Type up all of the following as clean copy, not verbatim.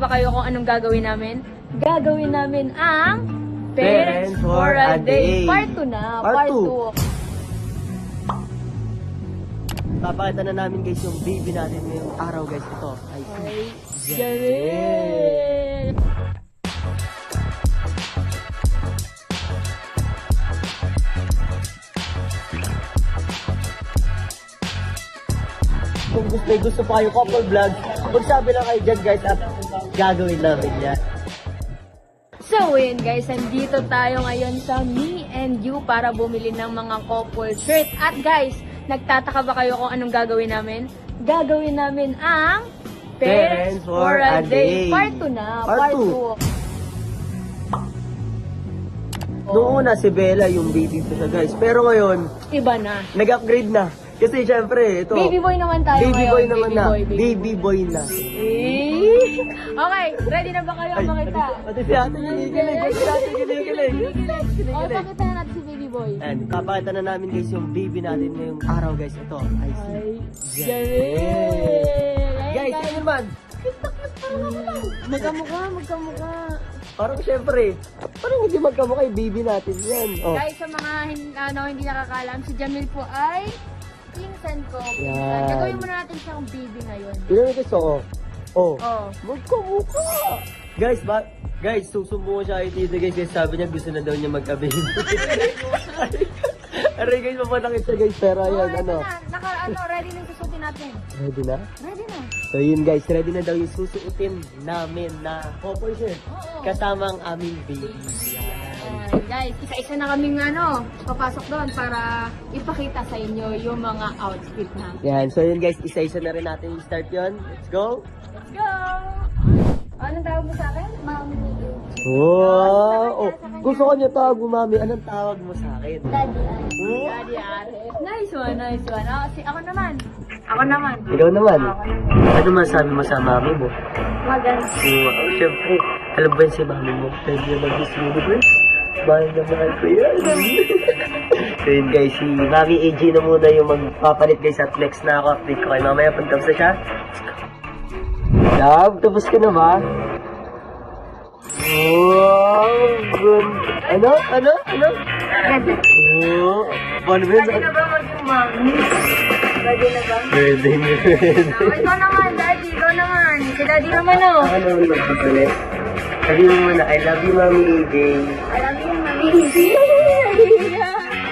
Ba kayo kung anong gagawin namin? Gagawin namin ang Parents for a Day. Part 2 na. Part 2. 2. Papakita na namin guys yung baby natin ngayong araw guys. Ito ay si Jarel. Kung gusto pa kayo couple vlog, magsabi lang kayo dyan guys at gagawin namin yan. So yun guys, nandito tayo ngayon sa Me and You para bumili ng mga couple shirt. At guys, nagtataka ba kayo kung anong gagawin namin? Gagawin namin ang Parents for a Day. Part 2 na. Part 2. Noong una si Bella yung baby ko siya guys. Pero ngayon, Iba na. nag-upgrade na. Kasi syempre, ito. Baby boy naman tayo Baby ngayon. boy naman na. Baby Baby boy na. Okay, ready na ba kayo makita? Pati si ate kinikilig. Si ate kinikilig. O, pakita na natin si baby boy. And papakita na namin guys yung baby natin ngayong araw guys. Ito ay si Jarel. Guys, ito naman. Magkamukha. Parang syempre, parang hindi magkamukha yung baby natin yan. Oh. Guys, sa mga hindi nakakaalam, si Jamil po ay pinsan ko. Yan. Gagawin muna natin siyang baby ngayon. Tignan mo guys, oh. Oh. Oh. Magkamukha. Guys, susumbungan siya kay tita guys. Kasi sabi niya gusto na daw niya magka-baby. Aray guys, mapanakit siya guys. Pero ayan, ready ano. na. Ready na yung susutin natin. Ready na? Ready na. So yun guys, ready na daw yung susuotin namin na couple shirt. Oo. Kasama ang aming baby. Yan. Ayan, guys, isa-isa na kaming papasok doon para ipakita sa inyo yung mga outfit na. Yan, so yun guys, isa-isa na rin natin yung start yun. Let's go! Let's go! Anong tawag mo sa akin? Mami. Wow! Oh, gusto ko niya tawag mo, mami. Anong tawag mo sa akin? Daddy Ari. Oh. Daddy Ari. Nice one. Ako naman. Ikaw naman. Ano masabi mo sa mami mo? Maganda. Wow, syempre. Alam ba yun si mami mo? Pwede niya mag-Miss Universe? Mahal na mahal ko yan. So yun guys, si Mami AJ na muna yung magpapalit guys at next na ako. Update ko kay mamaya pag tapos na siya. Let's go. Love, tapos ka na ba? Wow, good. Ano? Oh, paano ba yun? Ready na ba maging mami? Ready na ba? Ready. Ikaw naman, Daddy. Ikaw naman. Si Daddy naman, oh. Ano naman magpapalit? Sabi mo muna, I love you, Mami AJ. Alam mo yung mami.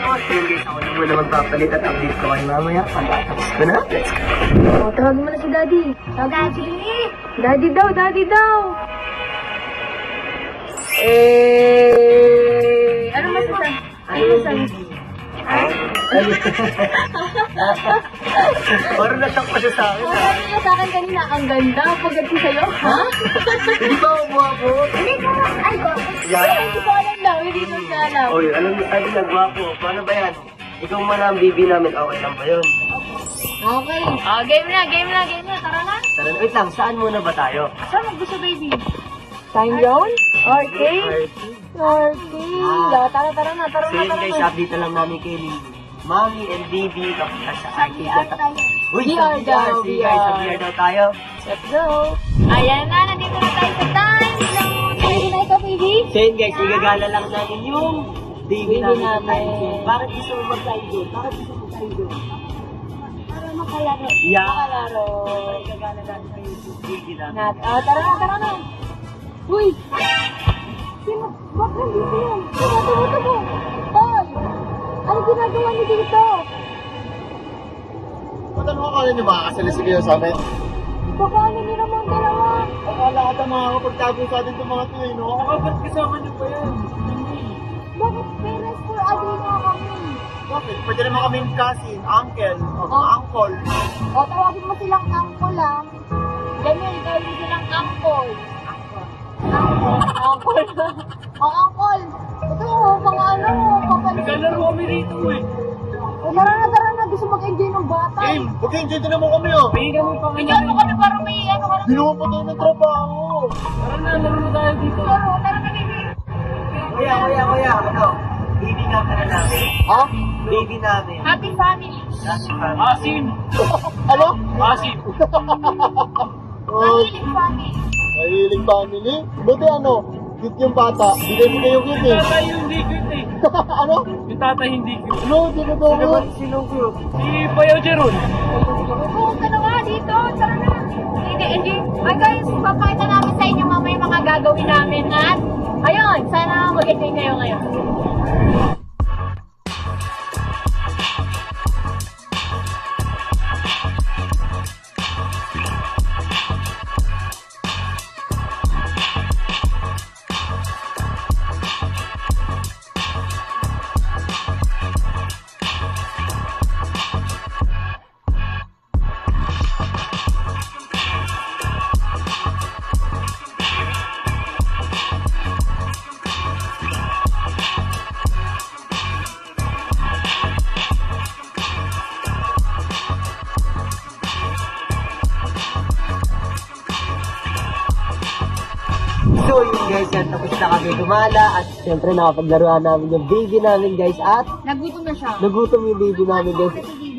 Oh, yun guys, ako na muna magpapalit at update ko kay mamaya. Pagkatapos ko na. Let's go. Oh, tawagin mo na si Daddy. Daddy. Daddy daw. Ano masasabi? Parang na-shock pa siya sa akin. Sabi mo sa akin kanina, ang ganda. Pagkat ko sa'yo, ha? Hindi ba ako guwapo? Hindi ko. Ay, ko. Hindi ko alam daw. Hindi ko siya alam. Oy, alam mo, ay na guwapo. Paano ba yan? Ikaw muna ang baby namin. Okay lang ba yun? Okay. Game na. Tara na. Tara, wait lang, saan muna ba tayo? Saan mo gusto, baby? Time zone? Arcade? Tara na. So yun guys, update na lang namin kay Mami and baby. Nakita sa arcade. Uy, sa VR daw, VR. Sige guys, sa VR daw tayo. Let's go. Ayan na, nandito na tayo sa time zone. Ready na ikaw, baby? So yun guys, igagala lang namin yung baby namin sa namin. time zone. Bakit gusto mo mag-time zone? Para makalaro. Yeah. Makalaro. Igagala natin yung baby namin. Tara na. Uy! Bakit nandito yan? Tumo. Hoy! Ano ginagawa niyo dito? Ba't ano akala niyo makakasalisig kayo sa amin? Baka ano niyo naman dalawa? Akala ata makakapagtago sa atin itong mga to eh, no? Ba't kasama niyo pa yan? Bakit parents for a day nga kami? Bakit? Pwede naman kaming cousin, uncle, uncle. O, tawagin mo silang uncle lang. Ganyan, tawagin silang uncle. Uncle. Uncle. Ito, mga papalit. Naglalaro kami rito eh. O, tara na. Gusto mag-enjoy ng bata. Game, mag-enjoy din naman kami oh. Enjoy mo kami para may ano ka na. Ginawa pa tayo ng trabaho. Tara na tayo. Tara na, baby. Kuya, ano? Baby nga pala namin. Ha? Baby namin. Happy family. Asim. Ano? Asim. Mahilig family. Mahilig family? Buti ano, cute yung bata. Bigay yung cute eh. Tatay hindi cute eh. Ano? Yung tatay hindi cute. No, sino to? Sinong cute? Si Bayaw Jeron. Pumunta na nga dito. Tara na. Hindi. Ay guys, papakita namin sa inyo mamaya yung mga gagawin namin at ayun, sana mag-enjoy kayo ngayon. So yun guys, yan, tapos na kami gumala at syempre nakapaglaruan namin yung baby namin guys at Nagutom na siya. nagutom yung baby namin guys.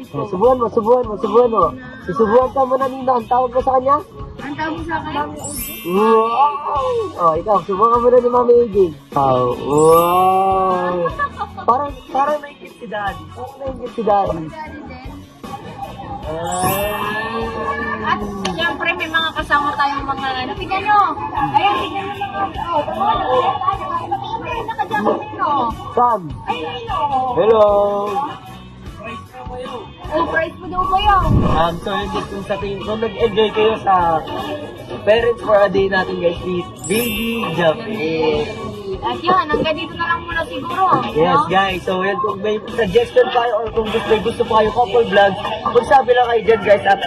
Oh, subuhan mo. Susubuhan ka muna Nina, ang tawag mo sa kanya? Ang tawag sa akin? Wow! Oh, ikaw, subukan ka muna ni Mami AJ. Wow! Parang naikip si Daddy. At siyempre may mga kasama tayong mga ano. Tignan nyo. Ayun, tignan nyo mga. Oh, nakadyan kami no. Sam! Ayun no. Hello! Oh, price mo daw ba yun? So yun guys, kung sa tingin ko, nag-enjoy kayo sa Parents for a Day natin guys, with Baby Japan. At yun, hanggang dito na lang muna siguro. Yes no? guys, so yun, kung may suggestion kayo or kung gusto pa kayo couple vlogs, magsabi lang kayo dyan guys at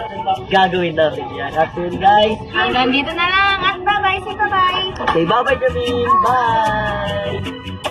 gagawin namin yan. At yun guys, Hanggang dito na lang. At bye-bye. Say bye-bye. say bye-bye Jamin! Bye!